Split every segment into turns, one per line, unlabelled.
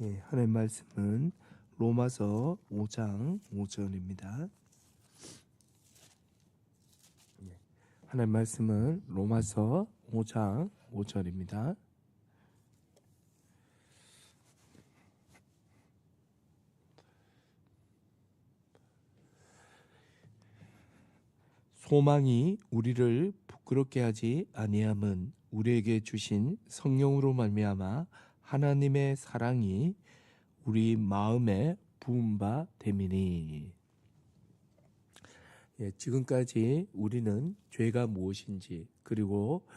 하나님 말씀은 로마서 5장 5절입니다. 하나님 말씀은 로마서 5장 5절입니다. 소망이 우리를 부끄럽게 하지 아니함은 우리에게 주신 성령으로 말미암아 하나님의 사랑이 우리 마음에 부은 바 됨이니. 지금까지 우리는 죄가 무엇인지, 그리고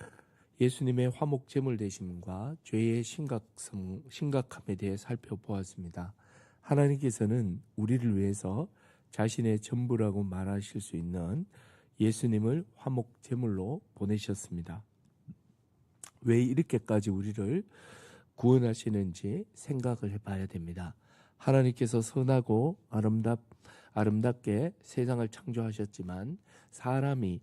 예수님의 화목 제물 되심과 죄의 심각함에 대해 살펴보았습니다. 하나님께서는 우리를 위해서 자신의 전부라고 말하실 수 있는 예수님을 화목 제물로 보내셨습니다. 왜 이렇게까지 우리를 구원하시는지 생각을 해봐야 됩니다. 하나님께서 선하고 아름답게 세상을 창조하셨지만 사람이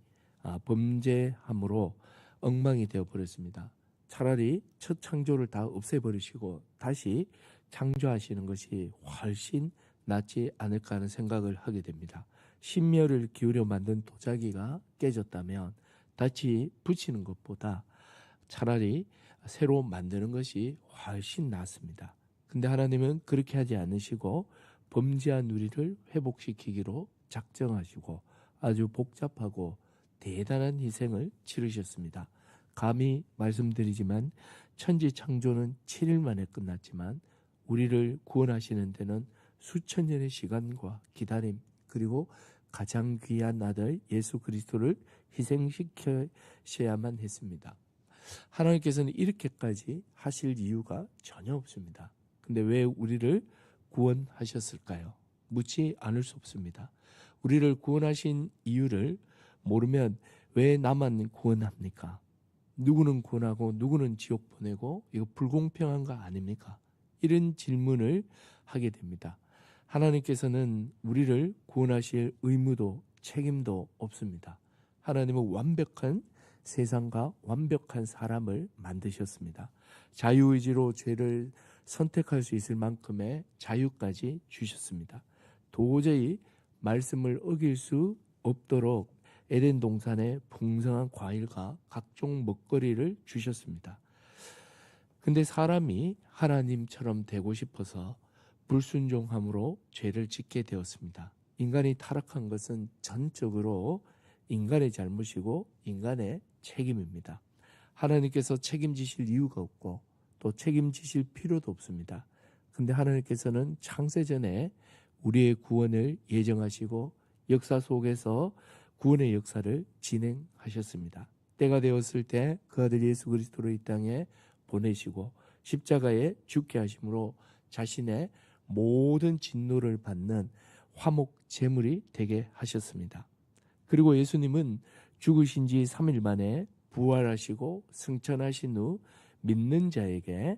범죄함으로 엉망이 되어버렸습니다. 차라리 첫 창조를 다 없애버리시고 다시 창조하시는 것이 훨씬 낫지 않을까 하는 생각을 하게 됩니다. 심혈을 기울여 만든 도자기가 깨졌다면 다시 붙이는 것보다 차라리 새로 만드는 것이 훨씬 낫습니다. 근데 하나님은 그렇게 하지 않으시고 범죄한 우리를 회복시키기로 작정하시고 아주 복잡하고 대단한 희생을 치르셨습니다. 감히 말씀드리지만 천지 창조는 7일 만에 끝났지만 우리를 구원하시는 데는 수천 년의 시간과 기다림, 그리고 가장 귀한 아들 예수 그리스도를 희생시켜야만 했습니다. 하나님께서는 이렇게까지 하실 이유가 전혀 없습니다. 근데 왜 우리를 구원하셨을까요? 묻지 않을 수 없습니다. 우리를 구원하신 이유를 모르면 왜 나만 구원합니까? 누구는 구원하고 누구는 지옥 보내고 이거 불공평한 거 아닙니까? 이런 질문을 하게 됩니다. 하나님께서는 우리를 구원하실 의무도 책임도 없습니다. 하나님은 완벽한 세상과 완벽한 사람을 만드셨습니다. 자유의지로 죄를 선택할 수 있을 만큼의 자유까지 주셨습니다. 도저히 말씀을 어길 수 없도록 에덴 동산에 풍성한 과일과 각종 먹거리를 주셨습니다. 근데 사람이 하나님처럼 되고 싶어서 불순종함으로 죄를 짓게 되었습니다. 인간이 타락한 것은 전적으로 인간의 잘못이고 인간의 책임입니다. 하나님께서 책임지실 이유가 없고 또 책임지실 필요도 없습니다. 근데 하나님께서는 창세전에 우리의 구원을 예정하시고 역사 속에서 구원의 역사를 진행하셨습니다. 때가 되었을 때 그 아들 예수 그리스도를 이 땅에 보내시고 십자가에 죽게 하심으로 자신의 모든 진노를 받는 화목 제물이 되게 하셨습니다. 그리고 예수님은 죽으신 지 3일 만에 부활하시고 승천하신 후 믿는 자에게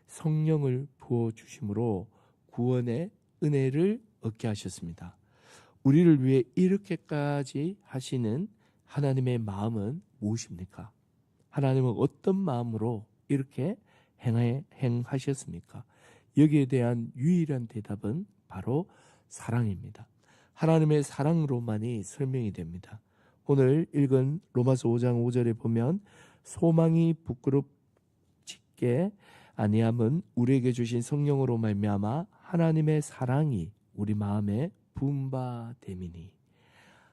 성령을 부어주심으로 구원의 은혜를 얻게 하셨습니다. 우리를 위해 이렇게까지 하시는 하나님의 마음은 무엇입니까? 하나님은 어떤 마음으로 이렇게 행하셨습니까? 여기에 대한 유일한 대답은 바로 사랑입니다. 하나님의 사랑으로만이 설명이 됩니다. 오늘 읽은 로마서 5장 5절에 보면 소망이 부끄럽게 아니함은 우리에게 주신 성령으로 말미암아 하나님의 사랑이 우리 마음에 부은 바 됨이니.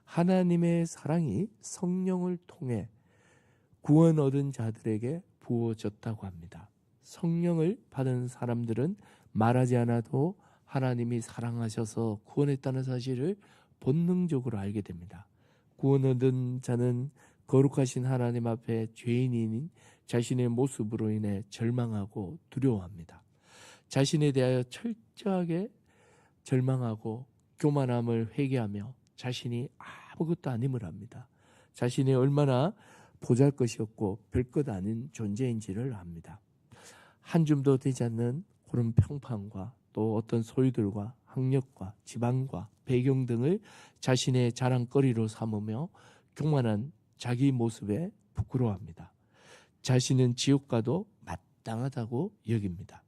하나님의 사랑이 성령을 통해 구원 얻은 자들에게 부어졌다고 합니다. 성령을 받은 사람들은 말하지 않아도 하나님이 사랑하셔서 구원했다는 사실을 본능적으로 알게 됩니다. 구원 얻은 자는 거룩하신 하나님 앞에 죄인인 자신의 모습으로 인해 절망하고 두려워합니다. 자신에 대하여 철저하게 절망하고 교만함을 회개하며 자신이 아무것도 아님을 압니다. 자신이 얼마나 보잘것이었고 별것 아닌 존재인지를 압니다. 한 줌도 되지 않는 그런 평판과 또 어떤 소유들과 학력과 지방과 배경 등을 자신의 자랑거리로 삼으며 교만한 자기 모습에 부끄러워합니다. 자신은 지옥 가도 마땅하다고 여깁니다.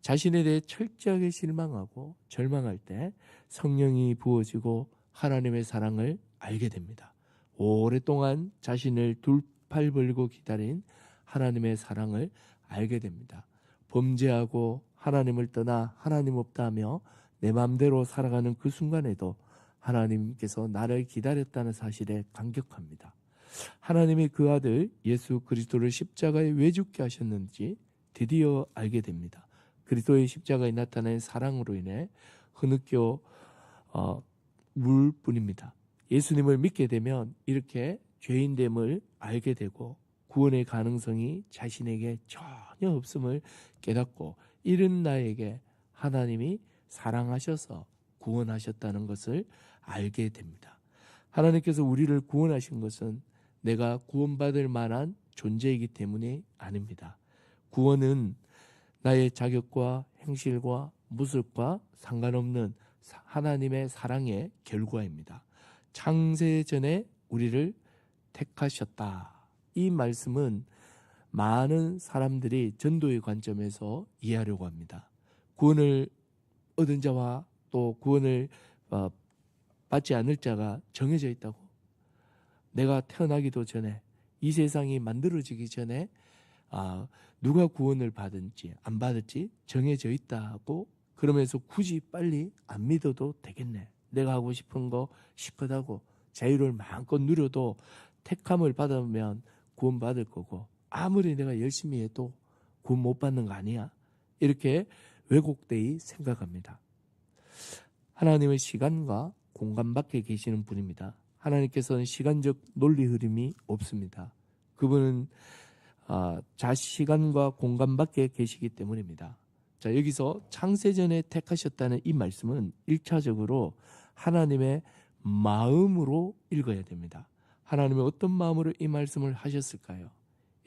자신에 대해 철저하게 실망하고 절망할 때 성령이 부어지고 하나님의 사랑을 알게 됩니다. 오랫동안 자신을 두 팔 벌고 기다린 하나님의 사랑을 알게 됩니다. 범죄하고 하나님을 떠나 하나님 없다 하며 내 마음대로 살아가는 그 순간에도 하나님께서 나를 기다렸다는 사실에 감격합니다. 하나님이 그 아들 예수 그리스도를 십자가에 왜 죽게 하셨는지 드디어 알게 됩니다. 그리스도의 십자가에 나타낸 사랑으로 인해 흐느껴 울 뿐입니다. 예수님을 믿게 되면 이렇게 죄인됨을 알게 되고 구원의 가능성이 자신에게 전혀 없음을 깨닫고 이른 나에게 하나님이 사랑하셔서 구원하셨다는 것을 알게 됩니다. 하나님께서 우리를 구원하신 것은 내가 구원받을 만한 존재이기 때문이 아닙니다. 구원은 나의 자격과 행실과 모습과 상관없는 하나님의 사랑의 결과입니다. 창세 전에 우리를 택하셨다. 이 말씀은 많은 사람들이 전도의 관점에서 이해하려고 합니다. 구원을 얻은 자와 또 구원을 받지 않을 자가 정해져 있다고. 내가 태어나기도 전에 이 세상이 만들어지기 전에 누가 구원을 받은지 안 받을지 정해져 있다고 그러면서 굳이 빨리 안 믿어도 되겠네. 내가 하고 싶은 거 실컷 하고 자유를 마음껏 누려도 택함을 받으면 구원 받을 거고 아무리 내가 열심히 해도 구원 못 받는 거 아니야? 이렇게 왜곡되이 생각합니다. 하나님의 시간과 공간 밖에 계시는 분입니다. 하나님께서는 시간적 논리 흐름이 없습니다. 그분은 시간과 공간 밖에 계시기 때문입니다. 자, 여기서 창세전에 택하셨다는 이 말씀은 1차적으로 하나님의 마음으로 읽어야 됩니다. 하나님의 어떤 마음으로 이 말씀을 하셨을까요?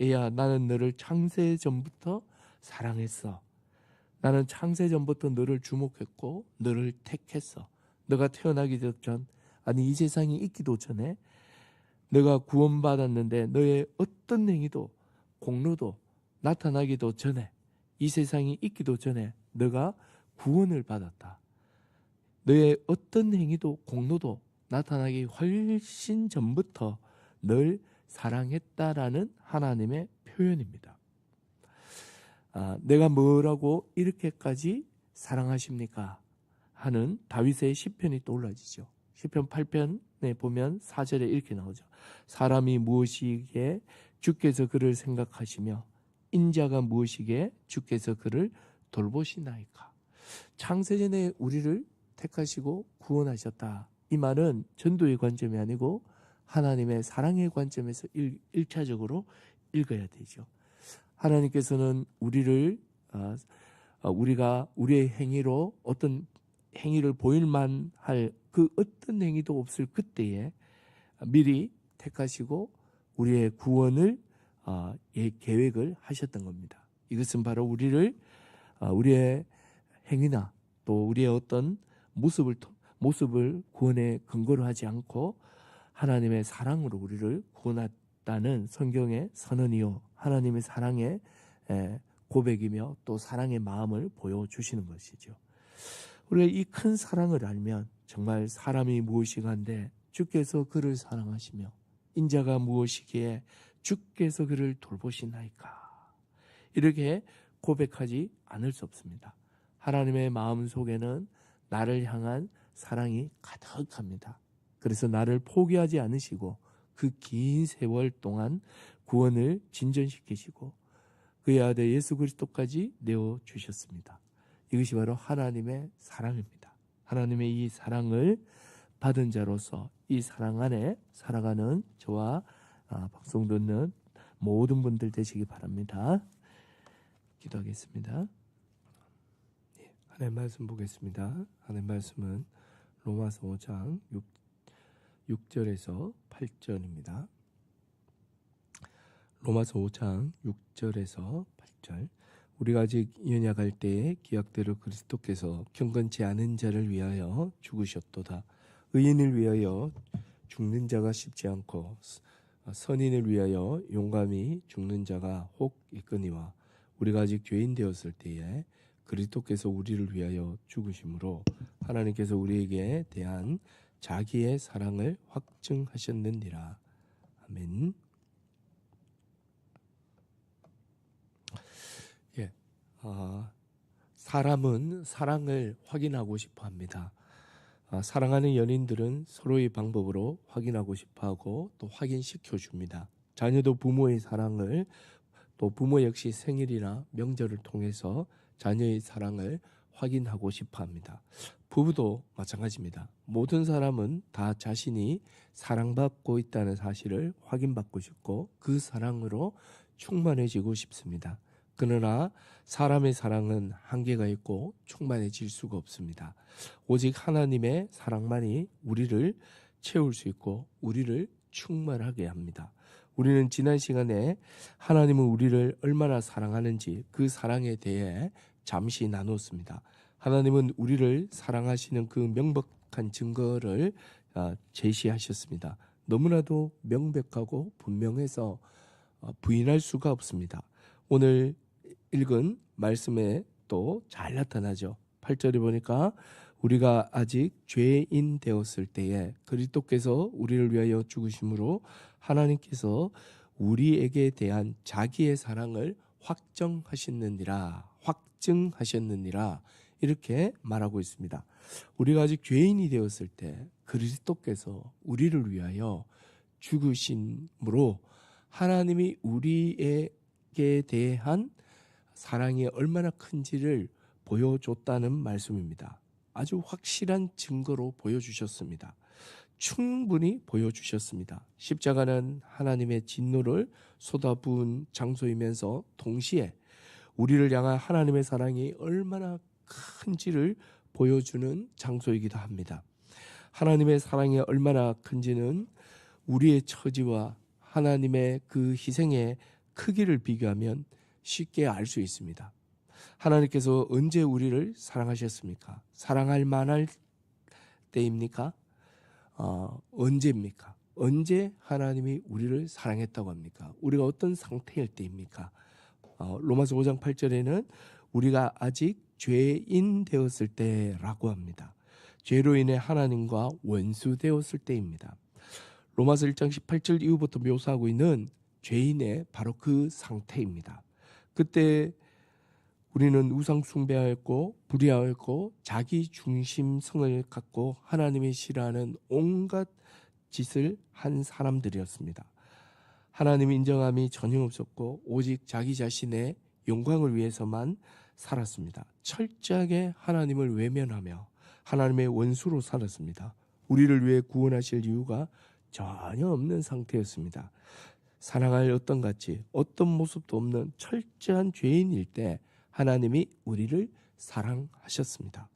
에야, 나는 너를 창세전부터 사랑했어. 나는 창세전부터 너를 주목했고 너를 택했어. 너가 태어나기 전, 아니 이 세상이 있기도 전에 너가 구원받았는데 너의 어떤 행위도 공로도 나타나기도 전에 이 세상이 있기도 전에 너가 구원을 받았다. 너의 어떤 행위도 공로도 나타나기 훨씬 전부터 널 사랑했다라는 하나님의 표현입니다. 내가 뭐라고 이렇게까지 사랑하십니까? 하는 다윗의 시편이 떠올라지죠. 시편 8편에 보면 4절에 이렇게 나오죠. 사람이 무엇이기에 주께서 그를 생각하시며 인자가 무엇이기에 주께서 그를 돌보시나이까. 창세전에 우리를 택하시고 구원하셨다. 이 말은 전도의 관점이 아니고 하나님의 사랑의 관점에서 1차적으로 읽어야 되죠. 하나님께서는 우리를 우리가 우리의 행위로 어떤 행위를 보일만 할 그 어떤 행위도 없을 그때에 미리 택하시고 우리의 구원을 계획을 하셨던 겁니다. 이것은 바로 우리를 우리의 행위나 또 우리의 어떤 모습을 구원의 근거로 하지 않고 하나님의 사랑으로 우리를 구원했다는 성경의 선언이요 하나님의 사랑의 고백이며 또 사랑의 마음을 보여주시는 것이죠. 우리가 이 큰 사랑을 알면 정말 사람이 무엇이간데 주께서 그를 사랑하시며 인자가 무엇이기에 주께서 그를 돌보시나이까. 이렇게 고백하지 않을 수 없습니다. 하나님의 마음 속에는 나를 향한 사랑이 가득합니다. 그래서 나를 포기하지 않으시고 그 긴 세월 동안 구원을 진전시키시고 그의 아들 예수 그리스도까지 내어주셨습니다. 이것이 바로 하나님의 사랑입니다. 하나님의 이 사랑을 받은 자로서 이 사랑 안에 살아가는 저와 방송 듣는 모든 분들 되시기 바랍니다. 기도하겠습니다. 하나님의 말씀 보겠습니다. 하나님의 말씀은 로마서 5장 6절에서 8절입니다. 로마서 5장 6절에서 8절. 우리가 아직 연약할 때에 기약대로 그리스도께서 경건치 않은 자를 위하여 죽으셨도다. 의인을 위하여 죽는 자가 쉽지 않고 선인을 위하여 용감히 죽는 자가 혹 있거니와 우리가 아직 죄인 되었을 때에 그리스도께서 우리를 위하여 죽으심으로 하나님께서 우리에게 대한 자기의 사랑을 확증하셨느니라. 아멘. 예, 사람은 사랑을 확인하고 싶어 합니다. 사랑하는 연인들은 서로의 방법으로 확인하고 싶어하고 또 확인시켜 줍니다. 자녀도 부모의 사랑을, 또 부모 역시 생일이나 명절을 통해서 자녀의 사랑을 확인하고 싶어 합니다. 부부도 마찬가지입니다. 모든 사람은 다 자신이 사랑받고 있다는 사실을 확인받고 싶고 그 사랑으로 충만해지고 싶습니다. 그러나 사람의 사랑은 한계가 있고 충만해질 수가 없습니다. 오직 하나님의 사랑만이 우리를 채울 수 있고 우리를 충만하게 합니다. 우리는 지난 시간에 하나님은 우리를 얼마나 사랑하는지 그 사랑에 대해 잠시 나눴습니다. 하나님은 우리를 사랑하시는 그 명백한 증거를 제시하셨습니다. 너무나도 명백하고 분명해서 부인할 수가 없습니다. 오늘 읽은 말씀에 또 잘 나타나죠. 8절에 보니까 우리가 아직 죄인 되었을 때에 그리스도께서 우리를 위하여 죽으심으로 하나님께서 우리에게 대한 자기의 사랑을 확증하셨느니라 이렇게 말하고 있습니다. 우리가 아직 죄인이 되었을 때 그리스도께서 우리를 위하여 죽으심으로 하나님이 우리에게 대한 사랑이 얼마나 큰지를 보여줬다는 말씀입니다. 아주 확실한 증거로 보여주셨습니다. 충분히 보여주셨습니다. 십자가는 하나님의 진노를 쏟아부은 장소이면서 동시에 우리를 향한 하나님의 사랑이 얼마나 큰지를 보여주는 장소이기도 합니다. 하나님의 사랑이 얼마나 큰지는 우리의 처지와 하나님의 그 희생의 크기를 비교하면 쉽게 알 수 있습니다. 하나님께서 언제 우리를 사랑하셨습니까? 사랑할 만할 때입니까? 언제입니까? 언제 하나님이 우리를 사랑했다고 합니까? 우리가 어떤 상태일 때입니까? 로마서 5장 8절에는 우리가 아직 죄인 되었을 때라고 합니다. 죄로 인해 하나님과 원수 되었을 때입니다. 로마서 1장 18절 이후부터 묘사하고 있는 죄인의 바로 그 상태입니다. 그때 우리는 우상 숭배하였고 불의하였고 자기 중심성을 갖고 하나님이 싫어하는 온갖 짓을 한 사람들이었습니다. 하나님 인정함이 전혀 없었고 오직 자기 자신의 영광을 위해서만 살았습니다. 철저하게 하나님을 외면하며 하나님의 원수로 살았습니다. 우리를 위해 구원하실 이유가 전혀 없는 상태였습니다. 사랑할 어떤 가치, 어떤 모습도 없는 철저한 죄인일 때 하나님이 우리를 사랑하셨습니다.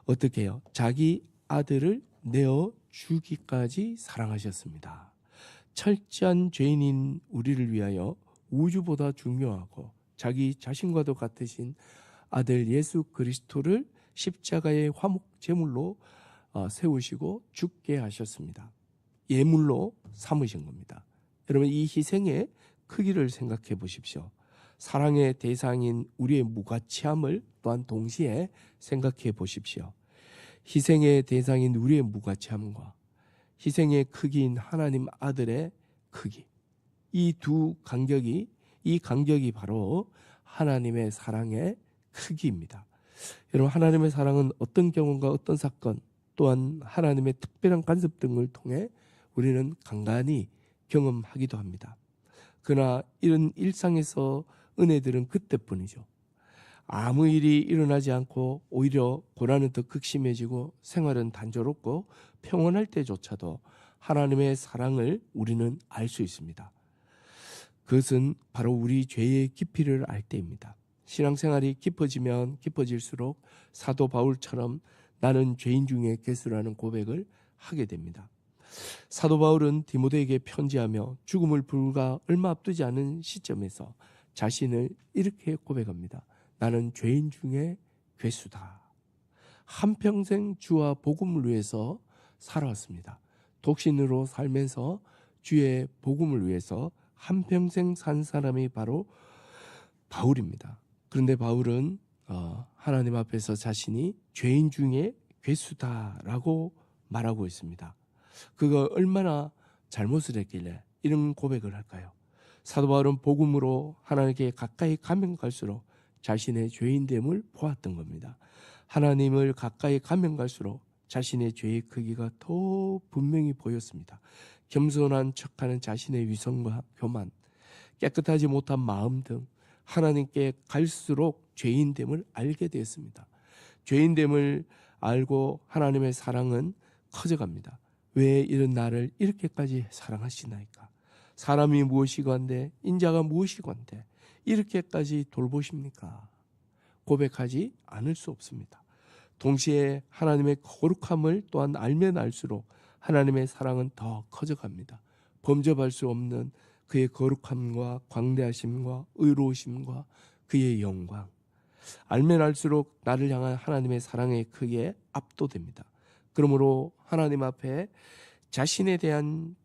어떻게 해요? 자기 아들을 내어 주기까지 사랑하셨습니다. 철저한 죄인인 우리를 위하여 우주보다 중요하고 자기 자신과도 같으신 아들 예수 그리스도를 십자가의 화목 제물로 세우시고 죽게 하셨습니다. 예물로 삼으신 겁니다. 여러분, 이 희생의 크기를 생각해 보십시오. 사랑의 대상인 우리의 무가치함을 또한 동시에 생각해 보십시오. 희생의 대상인 우리의 무가치함과 희생의 크기인 하나님 아들의 크기, 이 간격이 바로 하나님의 사랑의 크기입니다. 여러분, 하나님의 사랑은 어떤 경험과 어떤 사건 또한 하나님의 특별한 간섭 등을 통해 우리는 간간히 경험하기도 합니다. 그러나 이런 일상에서 은혜들은 그때뿐이죠. 아무 일이 일어나지 않고 오히려 고난은 더 극심해지고 생활은 단조롭고 평온할 때조차도 하나님의 사랑을 우리는 알 수 있습니다. 그것은 바로 우리 죄의 깊이를 알 때입니다. 신앙생활이 깊어지면 깊어질수록 사도 바울처럼 나는 죄인 중에 괴수라는 고백을 하게 됩니다. 사도 바울은 디모데에게 편지하며 죽음을 불과 얼마 앞두지 않은 시점에서 자신을 이렇게 고백합니다. 나는 죄인 중에 괴수다. 한평생 주와 복음을 위해서 살아왔습니다. 독신으로 살면서 주의 복음을 위해서 한평생 산 사람이 바로 바울입니다. 그런데 바울은 하나님 앞에서 자신이 죄인 중에 괴수다라고 말하고 있습니다. 그가 얼마나 잘못을 했길래 이런 고백을 할까요? 사도 바울은 복음으로 하나님께 가까이 가면 갈수록 자신의 죄인됨을 보았던 겁니다. 하나님을 가까이 가면 갈수록 자신의 죄의 크기가 더 분명히 보였습니다. 겸손한 척하는 자신의 위선과 교만, 깨끗하지 못한 마음 등 하나님께 갈수록 죄인됨을 알게 되었습니다. 죄인됨을 알고 하나님의 사랑은 커져갑니다. 왜 이런 나를 이렇게까지 사랑하시나이까? 사람이 무엇이건데 인자가 무엇이건데 이렇게까지 돌보십니까? 고백하지 않을 수 없습니다. 동시에 하나님의 거룩함을 또한 알면 알수록 하나님의 사랑은 더 커져갑니다. 범접할 수 없는 그의 거룩함과 광대하심과 의로우심과 그의 영광, 알면 알수록 나를 향한 하나님의 사랑의 크기에 압도됩니다. 그러므로 하나님 앞에 자신에 대한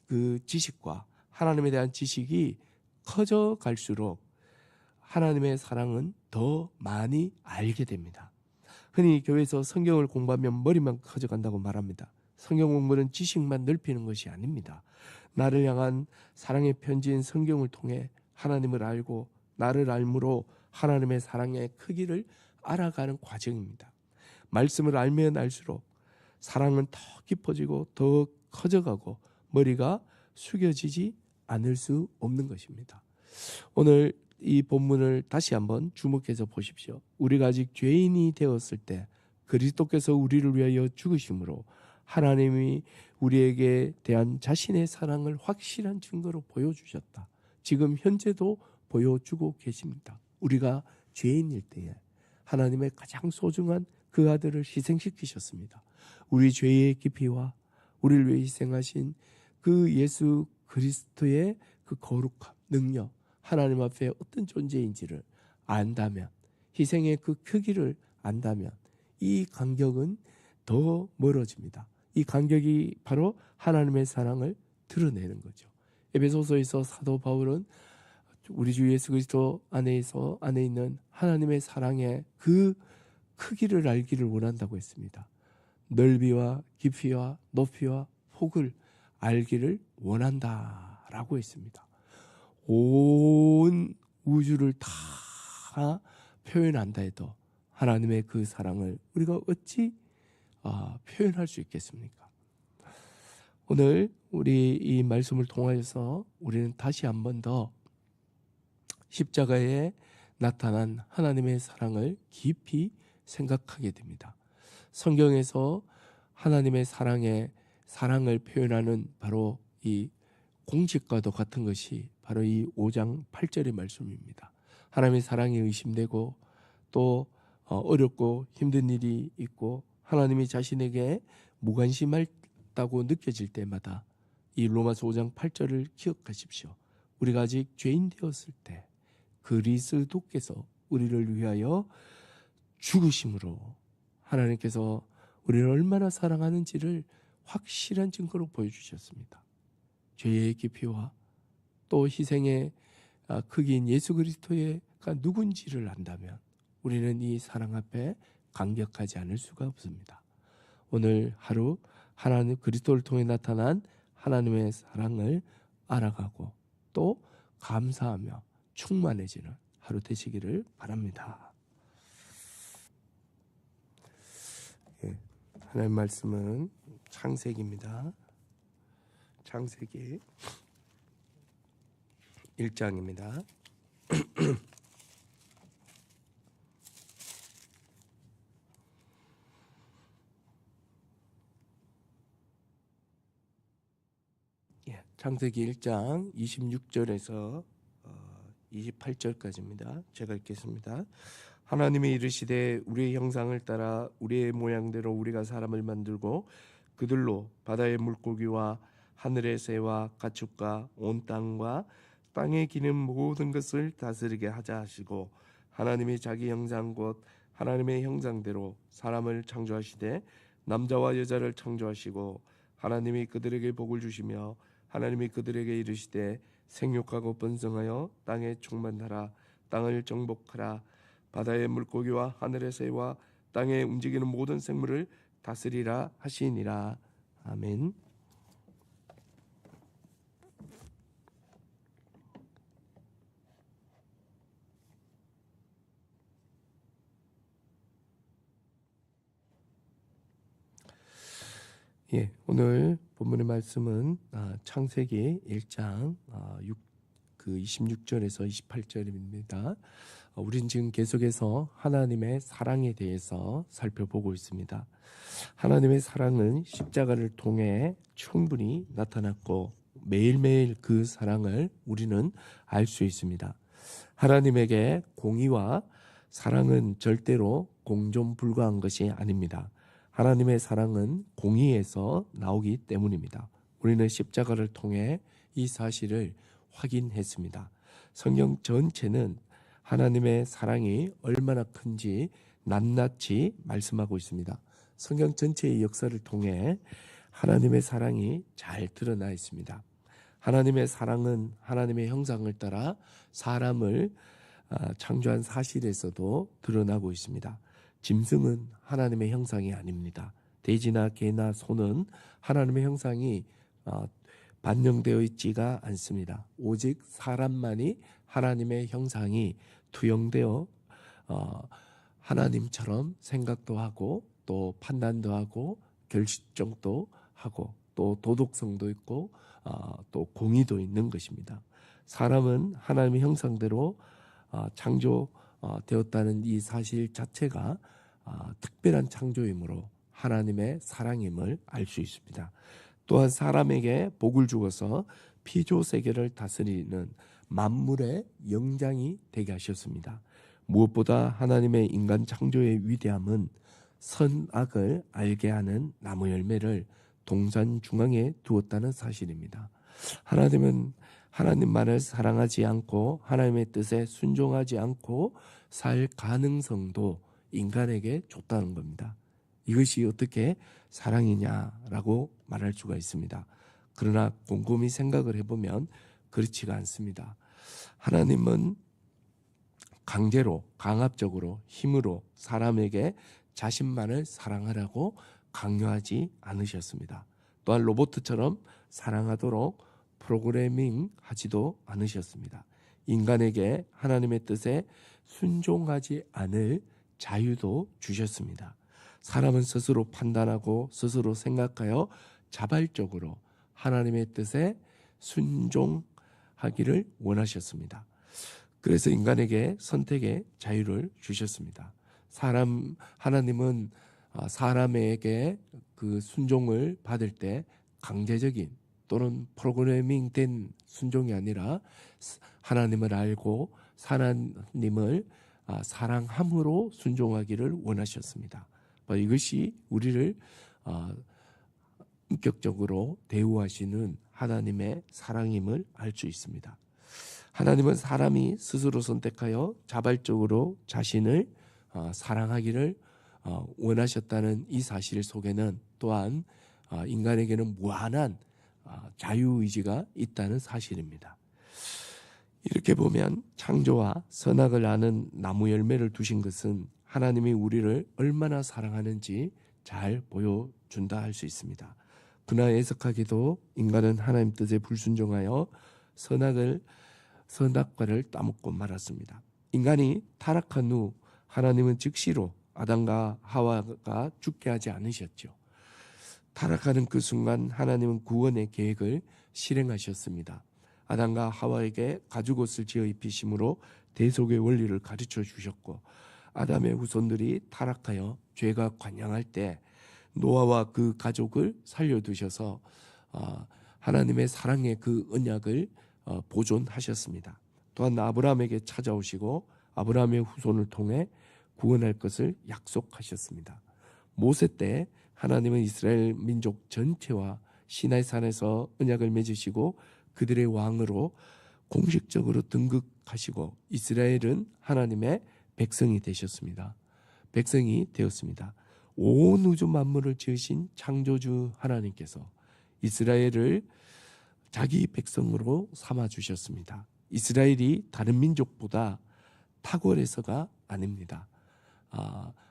그 지식과 하나님에 대한 지식이 커져 갈수록 하나님의 사랑은 더 많이 알게 됩니다. 흔히 교회에서 성경을 공부하면 머리만 커져간다고 말합니다. 성경 공부는 지식만 넓히는 것이 아닙니다. 나를 향한 사랑의 편지인 성경을 통해 하나님을 알고 나를 알므로 하나님의 사랑의 크기를 알아가는 과정입니다. 말씀을 알면 알수록 사랑은 더 깊어지고 더 커져가고 머리가 숙여지지 않을 수 없는 것입니다. 오늘 이 본문을 다시 한번 주목해서 보십시오. 우리가 아직 죄인이 되었을 때 그리스도께서 우리를 위하여 죽으심으로 하나님이 우리에게 대한 자신의 사랑을 확실한 증거로 보여주셨다. 지금 현재도 보여주고 계십니다. 우리가 죄인일 때에 하나님의 가장 소중한 그 아들을 희생시키셨습니다. 우리 죄의 깊이와 우리를 위해 희생하신 그 예수 그리스도의 그 거룩함, 능력, 하나님 앞에 어떤 존재인지를 안다면, 희생의 그 크기를 안다면 이 간격은 더 멀어집니다. 이 간격이 바로 하나님의 사랑을 드러내는 거죠. 에베소서에서 사도 바울은 우리 주 예수 그리스도 안에 있는 하나님의 사랑의 그 크기를 알기를 원한다고 했습니다. 넓이와 깊이와 높이와 폭을 알기를 원한다라고 했습니다. 온 우주를 다 표현한다 해도 하나님의 그 사랑을 우리가 어찌 표현할 수 있겠습니까? 오늘 우리 이 말씀을 통하여서 우리는 다시 한 번 더 십자가에 나타난 하나님의 사랑을 깊이 생각하게 됩니다. 성경에서 하나님의 사랑을 표현하는 바로 이 공식과도 같은 것이 바로 이 5장 8절의 말씀입니다. 하나님의 사랑이 의심되고 또 어렵고 힘든 일이 있고 하나님이 자신에게 무관심하다고 느껴질 때마다 이 로마서 5장 8절을 기억하십시오. 우리가 아직 죄인 되었을 때 그리스도께서 우리를 위하여 죽으심으로 하나님께서 우리를 얼마나 사랑하는지를 확실한 증거로 보여주셨습니다. 죄의 깊이와 또 희생의 크기인 예수 그리스도가 누군지를 안다면 우리는 이 사랑 앞에 감격하지 않을 수가 없습니다. 오늘 하루 하나님 그리스도를 통해 나타난 하나님의 사랑을 알아가고 또 감사하며 충만해지는 하루 되시기를 바랍니다. 하나님 말씀은 창세기입니다. 창세기 1장입니다. 창세기 1장 26절에서 28절까지입니다. 제가 읽겠습니다. 하나님이 이르시되 우리의 형상을 따라 우리의 모양대로 우리가 사람을 만들고 그들로 바다의 물고기와 하늘의 새와 가축과 온 땅과 땅에 기는 모든 것을 다스리게 하자 하시고 하나님이 자기 형상 곧 하나님의 형상대로 사람을 창조하시되 남자와 여자를 창조하시고 하나님이 그들에게 복을 주시며 하나님이 그들에게 이르시되 생육하고 번성하여 땅에 충만하라 땅을 정복하라 바다의 물고기와 하늘의 새와 땅에 움직이는 모든 생물을 다스리라 하시니라. 아멘. 오늘 본문의 말씀은 창세기 1장 26절에서 28절입니다. 우린 지금 계속해서 하나님의 사랑에 대해서 살펴보고 있습니다. 하나님의 사랑은 십자가를 통해 충분히 나타났고 매일매일 그 사랑을 우리는 알 수 있습니다. 하나님에게 공의와 사랑은 절대로 공존불가한 것이 아닙니다. 하나님의 사랑은 공의에서 나오기 때문입니다. 우리는 십자가를 통해 이 사실을 확인했습니다. 성경 전체는 하나님의 사랑이 얼마나 큰지 낱낱이 말씀하고 있습니다. 성경 전체의 역사를 통해 하나님의 사랑이 잘 드러나 있습니다. 하나님의 사랑은 하나님의 형상을 따라 사람을 창조한 사실에서도 드러나고 있습니다. 짐승은 하나님의 형상이 아닙니다. 돼지나 개나 소는 하나님의 형상이 반영되어 있지가 않습니다. 오직 사람만이 하나님의 형상이 투영되어 하나님처럼 생각도 하고 또 판단도 하고 결정도 하고 또 도덕성도 있고 또 공의도 있는 것입니다. 사람은 하나님의 형상대로 창조되었다는 이 사실 자체가 특별한 창조이므로 하나님의 사랑임을 알 수 있습니다. 또한 사람에게 복을 주어서 피조 세계를 다스리는 만물의 영장이 되게 하셨습니다. 무엇보다 하나님의 인간 창조의 위대함은 선악을 알게 하는 나무 열매를 동산 중앙에 두었다는 사실입니다. 하나님은 하나님만을 사랑하지 않고 하나님의 뜻에 순종하지 않고 살 가능성도 인간에게 줬다는 겁니다. 이것이 어떻게 사랑이냐라고 말할 수가 있습니다. 그러나 곰곰이 생각을 해보면 그렇지가 않습니다. 하나님은 강제로 강압적으로 힘으로 사람에게 자신만을 사랑하라고 강요하지 않으셨습니다. 또한 로봇처럼 사랑하도록 프로그래밍 하지도 않으셨습니다. 인간에게 하나님의 뜻에 순종하지 않을 자유도 주셨습니다. 사람은 스스로 판단하고 스스로 생각하여 자발적으로 하나님의 뜻에 순종하기를 원하셨습니다. 그래서 인간에게 선택의 자유를 주셨습니다. 하나님은 사람에게 그 순종을 받을 때 강제적인 또는 프로그래밍된 순종이 아니라 하나님을 알고 하나님을 사랑함으로 순종하기를 원하셨습니다. 이것이 우리를 인격적으로 대우하시는 하나님의 사랑임을 알 수 있습니다. 하나님은 사람이 스스로 선택하여 자발적으로 자신을 사랑하기를 원하셨다는 이 사실 속에는 또한 인간에게는 무한한 자유의지가 있다는 사실입니다. 이렇게 보면 창조와 선악을 아는 나무 열매를 두신 것은 하나님이 우리를 얼마나 사랑하는지 잘 보여준다 할 수 있습니다. 그러나 애석하게도 인간은 하나님 뜻에 불순종하여 선악과를 따먹고 말았습니다. 인간이 타락한 후 하나님은 즉시로 아담과 하와가 죽게 하지 않으셨죠. 타락하는 그 순간 하나님은 구원의 계획을 실행하셨습니다. 아담과 하와에게 가죽옷을 지어 입히심으로 대속의 원리를 가르쳐 주셨고, 아담의 후손들이 타락하여 죄가 관영할 때 노아와 그 가족을 살려두셔서 하나님의 사랑의 그 언약을 보존하셨습니다. 또한 아브라함에게 찾아오시고 아브라함의 후손을 통해 구원할 것을 약속하셨습니다. 모세 때 하나님은 이스라엘 민족 전체와 시나이 산에서 언약을 맺으시고 그들의 왕으로 공식적으로 등극하시고 이스라엘은 하나님의 백성이 되셨습니다. 백성이 되었습니다. 온 우주 만물을 지으신 창조주 하나님께서 이스라엘을 자기 백성으로 삼아 주셨습니다. 이스라엘이 다른 민족보다 탁월해서가 아닙니다.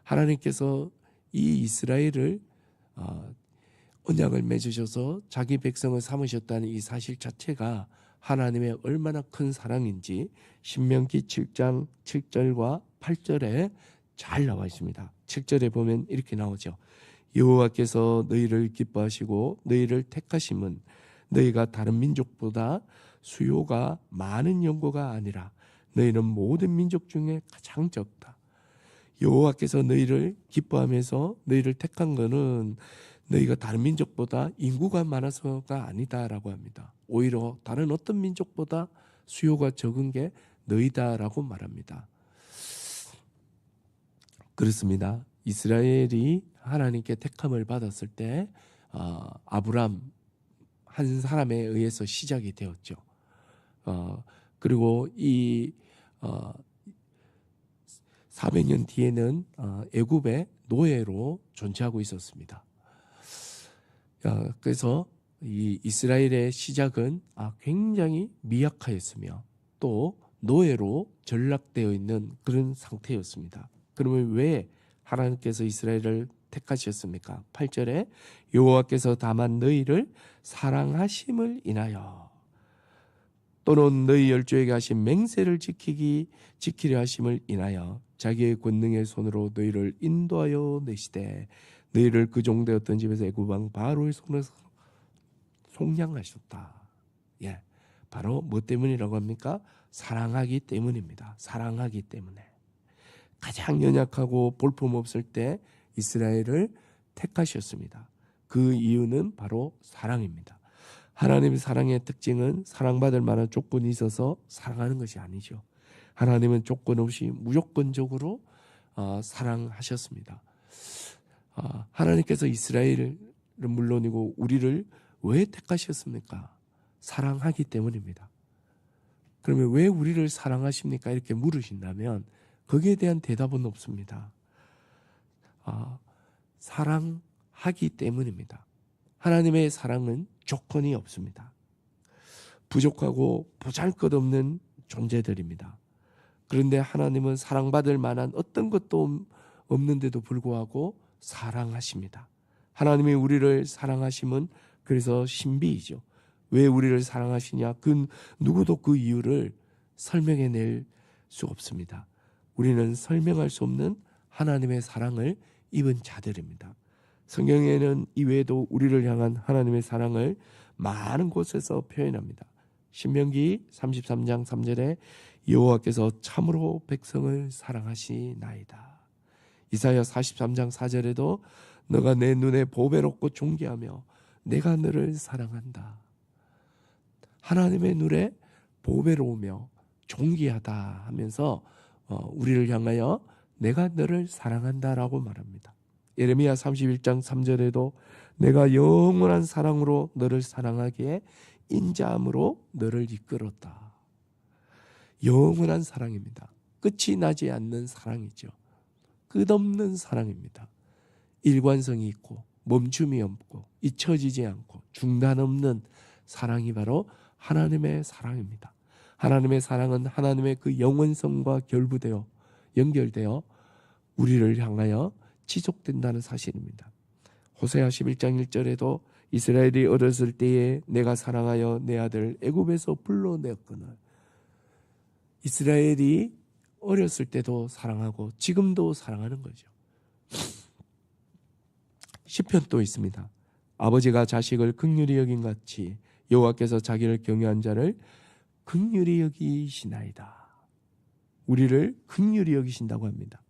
하나님께서 이 이스라엘을 언약을 맺으셔서 자기 백성을 삼으셨다는 이 사실 자체가 하나님의 얼마나 큰 사랑인지 신명기 7장 7절과 8절에 잘 나와 있습니다. 7절에 보면 이렇게 나오죠. 여호와께서 너희를 기뻐하시고 너희를 택하심은 너희가 다른 민족보다 수요가 많은 연고가 아니라 너희는 모든 민족 중에 가장 적다. 여호와께서 너희를 기뻐하면서 너희를 택한 것은 너희가 다른 민족보다 인구가 많아서가 아니다라고 합니다. 오히려 다른 어떤 민족보다 수요가 적은 게 너희다라고 말합니다. 그렇습니다. 이스라엘이 하나님께 택함을 받았을 때 아브람 한 사람에 의해서 시작이 되었죠. 그리고 이 400년 뒤에는 애굽의 노예로 존재하고 있었습니다. 그래서 이 이스라엘의 시작은 굉장히 미약하였으며 또 노예로 전락되어 있는 그런 상태였습니다. 그러면 왜 하나님께서 이스라엘을 택하셨습니까? 8절에 여호와께서 다만 너희를 사랑하심을 인하여 또는 너희 열조에게 하신 맹세를 지키려 하심을 인하여 자기의 권능의 손으로 너희를 인도하여 내시되 너희를 그 종되었던 집에서 애굽 왕 바로의 손에서 속량하셨다. 바로 뭐 때문이라고 합니까? 사랑하기 때문입니다. 사랑하기 때문에 가장 연약하고 볼품없을 때 이스라엘을 택하셨습니다. 그 이유는 바로 사랑입니다. 하나님의 사랑의 특징은 사랑받을 만한 조건이 있어서 사랑하는 것이 아니죠. 하나님은 조건 없이 무조건적으로 사랑하셨습니다. 하나님께서 이스라엘을 물론이고 우리를 왜 택하셨습니까? 사랑하기 때문입니다. 그러면 왜 우리를 사랑하십니까? 이렇게 물으신다면 거기에 대한 대답은 없습니다. 사랑하기 때문입니다. 하나님의 사랑은 조건이 없습니다. 부족하고 보잘것없는 존재들입니다. 그런데 하나님은 사랑받을 만한 어떤 것도 없는데도 불구하고 사랑하십니다. 하나님이 우리를 사랑하심은 그래서 신비이죠. 왜 우리를 사랑하시냐? 누구도 그 이유를 설명해낼 수 없습니다. 우리는 설명할 수 없는 하나님의 사랑을 입은 자들입니다. 성경에는 이외에도 우리를 향한 하나님의 사랑을 많은 곳에서 표현합니다. 신명기 33장 3절에 여호와께서 참으로 백성을 사랑하시나이다. 이사야 43장 4절에도 너가 내 눈에 보배롭고 존귀하며 내가 너를 사랑한다. 하나님의 눈에 보배로우며 존귀하다 하면서 우리를 향하여 내가 너를 사랑한다라고 말합니다. 예레미야 31장 3절에도 내가 영원한 사랑으로 너를 사랑하기에 인자함으로 너를 이끌었다. 영원한 사랑입니다. 끝이 나지 않는 사랑이죠. 끝없는 사랑입니다. 일관성이 있고 멈춤이 없고 잊혀지지 않고 중단 없는 사랑이 바로 하나님의 사랑입니다. 하나님의 사랑은 하나님의 그 영원성과 결부되어 연결되어 우리를 향하여 지속된다는 사실입니다. 호세아 11장 1절에도 이스라엘이 어렸을 때에 내가 사랑하여 내 아들 애굽에서 불러내었거늘. 이스라엘이 어렸을 때도 사랑하고 지금도 사랑하는 거죠. 시편도 있습니다. 아버지가 자식을 긍휼히 여긴 같이 여호와께서 자기를 경외한 자를 긍휼히 여기시나이다. 우리를 긍휼히 여기신다고 합니다.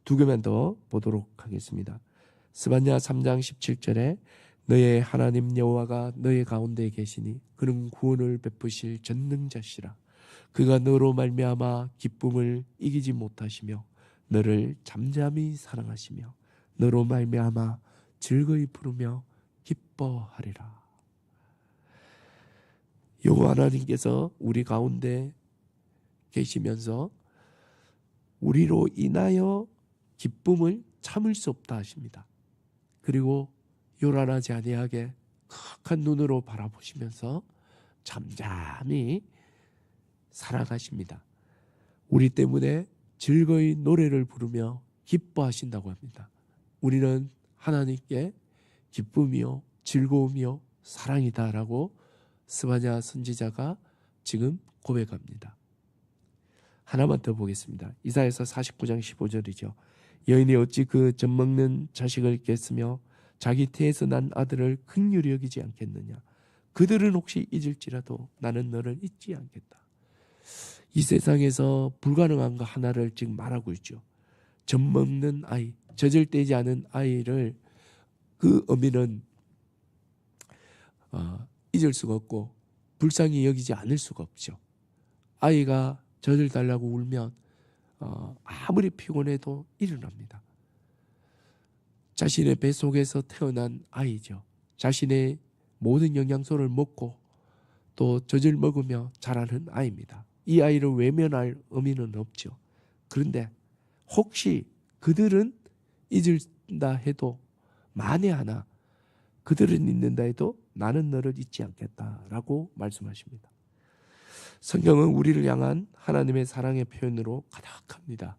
두 개만 더 보도록 하겠습니다. 스바냐 3장 17절에 너의 하나님 여호와가 너의 가운데 계시니 그는 구원을 베푸실 전능자시라. 그가 너로 말미암아 기쁨을 이기지 못하시며 너를 잠잠히 사랑하시며 너로 말미암아 즐거이 부르며 기뻐하리라. 여호와 하나님께서 우리 가운데 계시면서 우리로 인하여 기쁨을 참을 수 없다 하십니다. 그리고 요란하지 아니하게 극한 눈으로 바라보시면서 잠잠히 살아가십니다. 우리 때문에 즐거이 노래를 부르며 기뻐하신다고 합니다. 우리는 하나님께 기쁨이요 즐거움이요 사랑이다라고 스바냐 선지자가 지금 고백합니다. 하나만 더 보겠습니다. 이사야서 49장 15절이죠. 여인이 어찌 그 젖먹는 자식을 잊겠으며 자기 태에서 난 아들을 긍휼히 여기지 않겠느냐. 그들은 혹시 잊을지라도 나는 너를 잊지 않겠다. 이 세상에서 불가능한 거 하나를 지금 말하고 있죠. 젖먹는 아이, 젖을 떼지 않은 아이를 그 어미는 잊을 수가 없고 불쌍히 여기지 않을 수가 없죠. 아이가 젖을 달라고 울면 아무리 피곤해도 일어납니다. 자신의 뱃속에서 태어난 아이죠. 자신의 모든 영양소를 먹고 또 젖을 먹으며 자라는 아이입니다. 이 아이를 외면할 의미는 없죠. 그런데 혹시 그들은 잊을다 해도 만에 하나 그들은 잊는다 해도 나는 너를 잊지 않겠다라고 말씀하십니다. 성경은 우리를 향한 하나님의 사랑의 표현으로 가득합니다.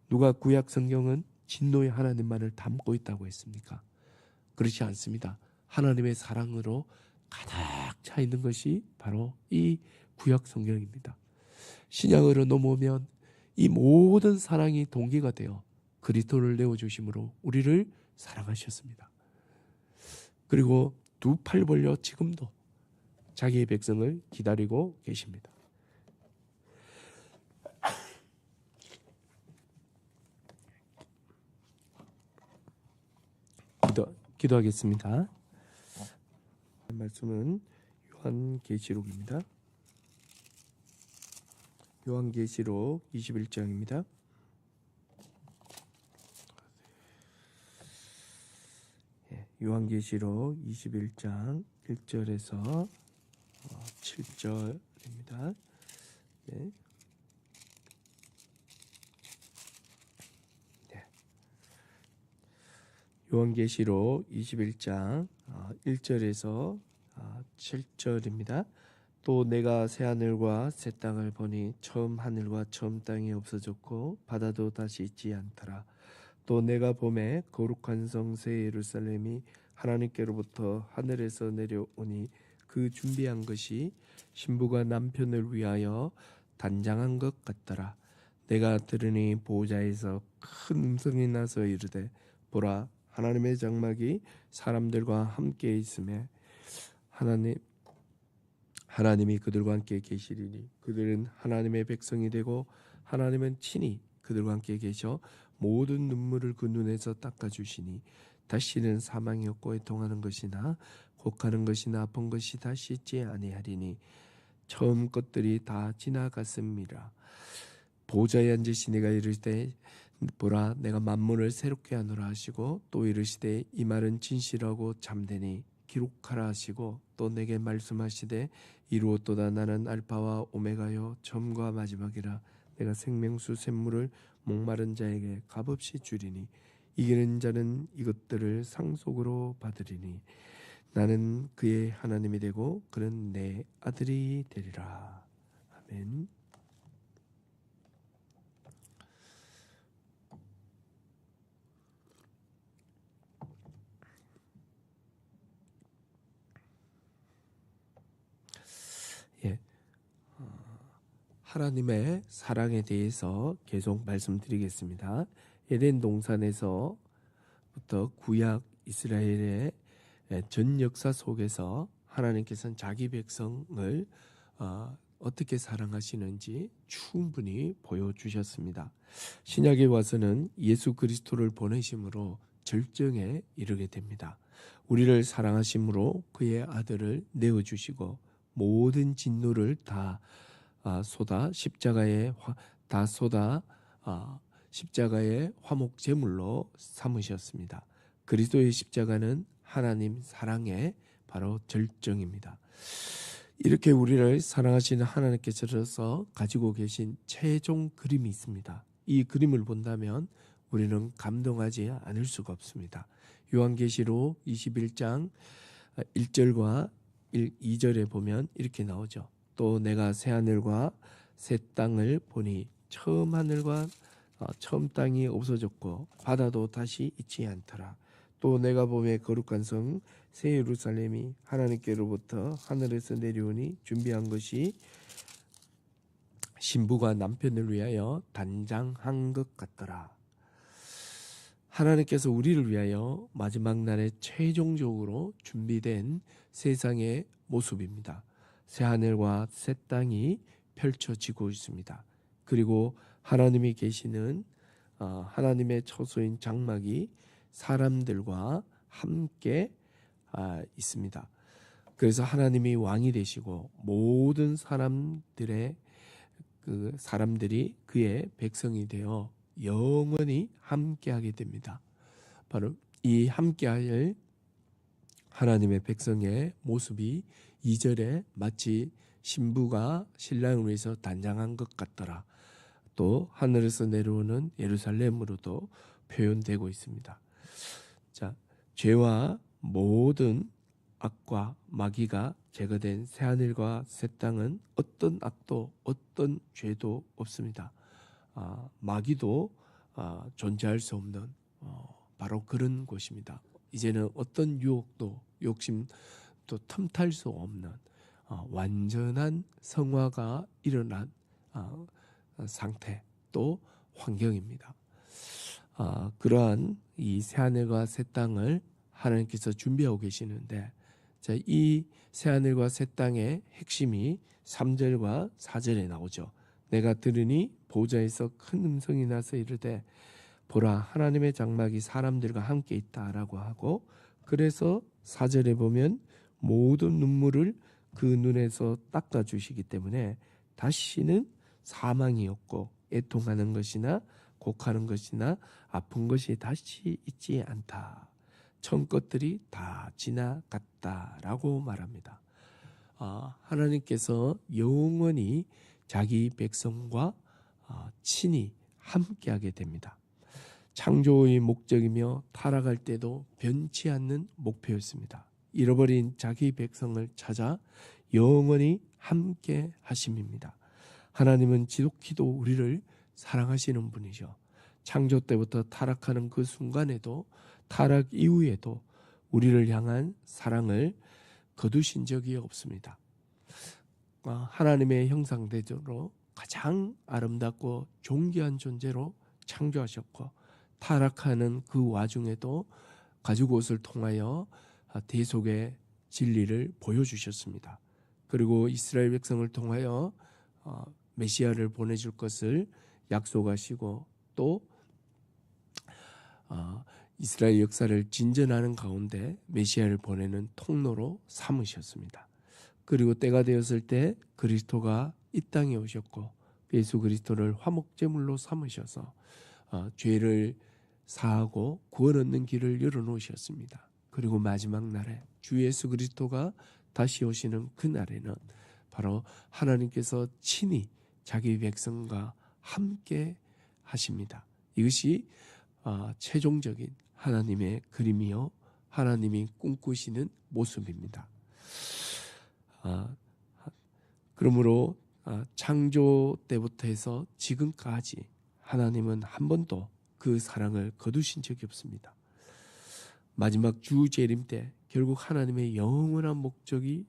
누가 구약 성경은 진노의 하나님만을 담고 있다고 했습니까? 그렇지 않습니다. 하나님의 사랑으로 가득 차 있는 것이 바로 이 구약 성경입니다. 신약으로 넘어오면 이 모든 사랑이 동기가 되어 그리스도를 내어주심으로 우리를 사랑하셨습니다. 그리고 두 팔 벌려 지금도 자기의 백성을 기다리고 계십니다. 기도하겠습니다. 말씀은 요한계시록입니다. 요한계시록 21장입니다. 요한계시록 21장 1절에서 7절입니다. 네. 요한계시록 21장 1절에서 7절입니다. 또 내가 새 하늘과 새 땅을 보니 처음 하늘과 처음 땅이 없어졌고 바다도 다시 있지 않더라. 또 내가 보매 거룩한 성 새 예루살렘이 하나님께로부터 하늘에서 내려오니 그 준비한 것이 신부가 남편을 위하여 단장한 것 같더라. 내가 들으니 보호자에서 큰 음성이 나서 이르되 보라 하나님의 장막이 사람들과 함께 있음에 하나님이 그들과 함께 계시리니 그들은 하나님의 백성이 되고 하나님은 친히 그들과 함께 계셔 모든 눈물을 그 눈에서 닦아주시니 다시는 사망이 없고 애통하는 것이나 곡하는 것이나 아픈 것이 다시 있지 아니하리니 처음 것들이 다 지나갔음이라. 보좌에 앉으신 이가 이르시되 보라 내가 만물을 새롭게 하노라 하시고 또 이르시되 이 말은 진실하고 참되니 기록하라 하시고 또 내게 말씀하시되 이루었도다 나는 알파와 오메가요 처음과 마지막이라. 내가 생명수 샘물을 목마른 자에게 값없이 주리니 이기는 자는 이것들을 상속으로 받으리니 나는 그의 하나님이 되고 그는 내 아들이 되리라. 아멘. 하나님의 사랑에 대해서 계속 말씀드리겠습니다. 에덴 동산에서부터 구약 이스라엘의 전 역사 속에서 하나님께서는 자기 백성을 어떻게 사랑하시는지 충분히 보여주셨습니다. 신약에 와서는 예수 그리스도를 보내심으로 절정에 이르게 됩니다. 우리를 사랑하심으로 그의 아들을 내어주시고 모든 진노를 다 쏟아 십자가의 화목 제물로 삼으셨습니다. 그리스도의 십자가는 하나님 사랑의 바로 절정입니다. 이렇게 우리를 사랑하시는 하나님께서 가지고 계신 최종 그림이 있습니다. 이 그림을 본다면 우리는 감동하지 않을 수가 없습니다. 요한계시록 21장 1절과 2절에 보면 이렇게 나오죠. 또 내가 새 하늘과 새 땅을 보니 처음 하늘과 처음 땅이 없어졌고 바다도 다시 있지 않더라. 또 내가 보매 거룩한 성 새 예루살렘이 하나님께로부터 하늘에서 내려오니 준비한 것이 신부가 남편을 위하여 단장한 것 같더라. 하나님께서 우리를 위하여 마지막 날에 최종적으로 준비된 세상의 모습입니다. 새 하늘과 새 땅이 펼쳐지고 있습니다. 그리고 하나님이 계시는 하나님의 처소인 장막이 사람들과 함께 있습니다. 그래서 하나님이 왕이 되시고 모든 사람들이 그의 백성이 되어 영원히 함께하게 됩니다. 바로 이 함께할 하나님의 백성의 모습이 2절에 마치 신부가 신랑을 위해서 단장한 것 같더라. 또 하늘에서 내려오는 예루살렘으로도 표현되고 있습니다. 자, 죄와 모든 악과 마귀가 제거된 새하늘과 새 땅은 어떤 악도 어떤 죄도 없습니다. 마귀도 존재할 수 없는 바로 그런 곳입니다. 이제는 어떤 유혹도 욕심도 틈탈 수 없는 완전한 성화가 일어난 상태 또 환경입니다. 그러한 이 새하늘과 새 땅을 하나님께서 준비하고 계시는데, 자, 이 새하늘과 새 땅의 핵심이 3절과 4절에 나오죠. 내가 들으니 보좌에서 큰 음성이 나서 이르되 보라 하나님의 장막이 사람들과 함께 있다라고 하고, 그래서 4절에 보면 모든 눈물을 그 눈에서 닦아주시기 때문에 다시는 사망이 없고 애통하는 것이나 곡하는 것이나 아픈 것이 다시 있지 않다. 전 것들이 다 지나갔다라고 말합니다. 하나님께서 영원히 자기 백성과 친히 함께하게 됩니다. 창조의 목적이며 타락할 때도 변치 않는 목표였습니다. 잃어버린 자기 백성을 찾아 영원히 함께 하심입니다. 하나님은 지독히도 우리를 사랑하시는 분이죠. 창조 때부터 타락하는 그 순간에도 타락 이후에도 우리를 향한 사랑을 거두신 적이 없습니다. 하나님의 형상대로 가장 아름답고 존귀한 존재로 창조하셨고, 타락하는 그 와중에도 가죽옷을 통하여 대속의 진리를 보여주셨습니다. 그리고 이스라엘 백성을 통하여 메시아를 보내줄 것을 약속하시고, 또 이스라엘 역사를 진전하는 가운데 메시아를 보내는 통로로 삼으셨습니다. 그리고 때가 되었을 때 그리스도가 이 땅에 오셨고, 예수 그리스도를 화목제물로 삼으셔서 죄를 사하고 구원 얻는 길을 열어놓으셨습니다. 그리고 마지막 날에 주 예수 그리스도가 다시 오시는 그 날에는 바로 하나님께서 친히 자기 백성과 함께 하십니다. 이것이 최종적인 하나님의 그림이요 하나님이 꿈꾸시는 모습입니다. 그러므로 창조 때부터 해서 지금까지 하나님은 한 번도 그 사랑을 거두신 적이 없습니다. 마지막 주 재림 때 결국 하나님의 영원한 목적이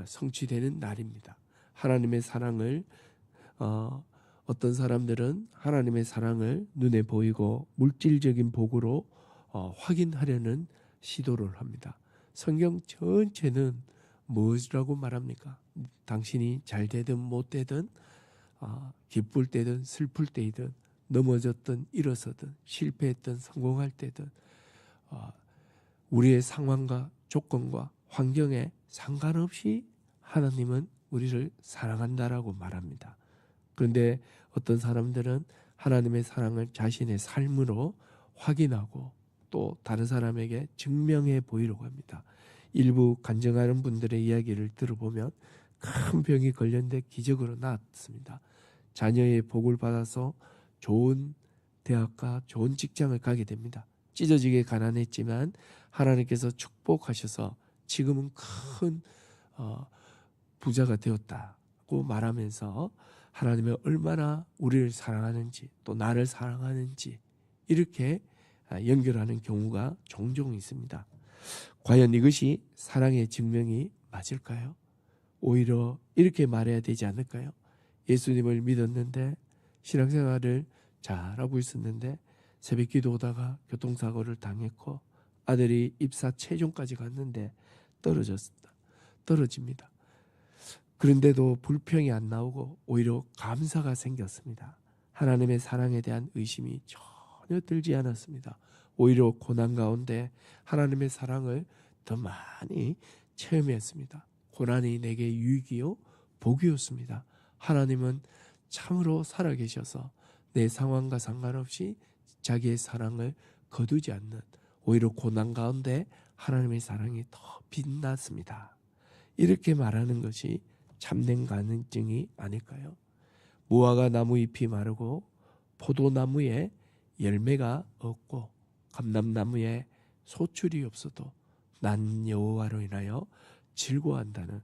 성취되는 날입니다. 하나님의 사랑을 어떤 사람들은 하나님의 사랑을 눈에 보이고 물질적인 복으로 확인하려는 시도를 합니다. 성경 전체는 뭐라고 말합니까? 당신이 잘 되든 못 되든 기쁠 때든 슬플 때이든 넘어졌든 일어서든 실패했든 성공할 때든 우리의 상황과 조건과 환경에 상관없이 하나님은 우리를 사랑한다라고 말합니다. 그런데 어떤 사람들은 하나님의 사랑을 자신의 삶으로 확인하고 또 다른 사람에게 증명해 보이려고 합니다. 일부 간증하는 분들의 이야기를 들어보면 큰 병이 걸렸는데 기적으로 나았습니다. 자녀의 복을 받아서 좋은 대학과 좋은 직장을 가게 됩니다. 찢어지게 가난했지만 하나님께서 축복하셔서 지금은 큰 부자가 되었다고 말하면서 하나님이 얼마나 우리를 사랑하는지 또 나를 사랑하는지 이렇게 연결하는 경우가 종종 있습니다. 과연 이것이 사랑의 증명이 맞을까요? 오히려 이렇게 말해야 되지 않을까요? 예수님을 믿었는데 신앙생활을 잘하고 있었는데 새벽 기도하다가 교통사고를 당했고 아들이 입사 최종까지 갔는데 떨어집니다. 그런데도 불평이 안 나오고 오히려 감사가 생겼습니다. 하나님의 사랑에 대한 의심이 전혀 들지 않았습니다. 오히려 고난 가운데 하나님의 사랑을 더 많이 체험했습니다. 고난이 내게 유익이요 복이었습니다. 하나님은 참으로 살아계셔서 내 상황과 상관없이 자기의 사랑을 거두지 않는, 오히려 고난 가운데 하나님의 사랑이 더 빛났습니다. 이렇게 말하는 것이 참된 가능증이 아닐까요? 무화과 나무 잎이 마르고 포도나무에 열매가 없고 감람나무에 소출이 없어도 난 여호와로 인하여 즐거워한다는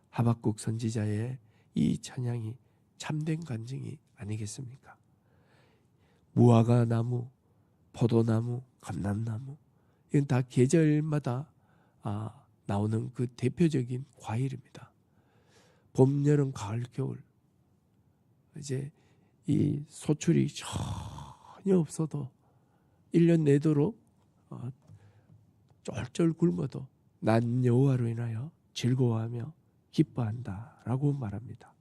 하박국 선지자의 이 찬양이 참된 간증이 아니겠습니까? 무화과 나무, 포도나무, 감람나무 이건 다 계절마다 나오는 그 대표적인 과일입니다. 봄, 여름, 가을, 겨울 이제 이 소출이 전혀 없어도 1년 내도록 쫄쫄 굶어도 난 여호와로 인하여 즐거워하며 기뻐한다라고 말합니다.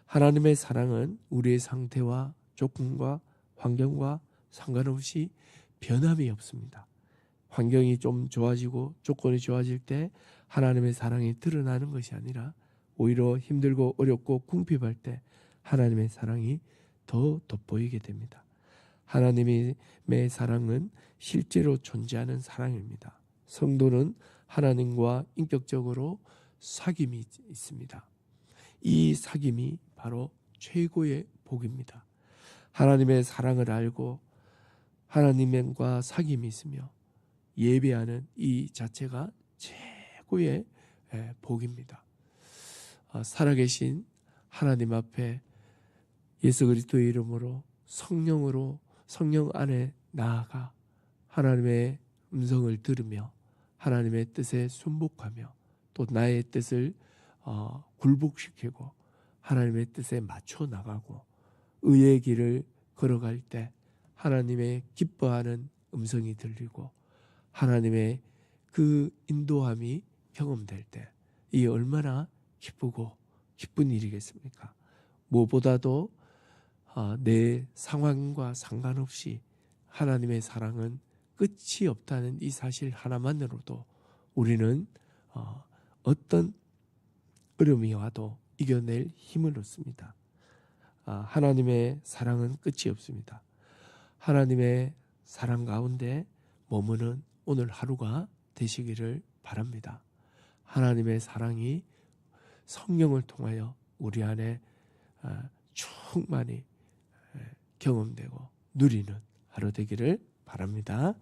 하나님의 사랑은 우리의 상태와 조건과 환경과 상관없이 변함이 없습니다. 환경이 좀 좋아지고 조건이 좋아질 때 하나님의 사랑이 드러나는 것이 아니라 오히려 힘들고 어렵고 궁핍할 때 하나님의 사랑이 더 돋보이게 됩니다. 하나님의 사랑은 실제로 존재하는 사랑입니다. 성도는 하나님과 인격적으로 사귐이 있습니다. 이 사귐이 바로 최고의 복입니다. 하나님의 사랑을 알고 하나님과 사귐이 있으며 예배하는 이 자체가 최고의 복입니다. 살아계신 하나님 앞에 예수 그리스도의 이름으로 성령 안에 나아가 하나님의 음성을 들으며 하나님의 뜻에 순복하며 또 나의 뜻을 굴복시키고 하나님의 뜻에 맞춰 나가고 의의 길을 걸어갈 때 하나님의 기뻐하는 음성이 들리고 하나님의 그 인도함이 경험될 때 이 얼마나 기쁘고 기쁜 일이겠습니까? 무엇보다도 내 상황과 상관없이 하나님의 사랑은 끝이 없다는 이 사실 하나만으로도 우리는 어떤 어려움이 와도 이겨낼 힘을 얻습니다. 하나님의 사랑은 끝이 없습니다. 하나님의 사랑 가운데 머무는 오늘 하루가 되시기를 바랍니다. 하나님의 사랑이 성령을 통하여 우리 안에 충만히 경험되고 누리는 하루 되기를 바랍니다.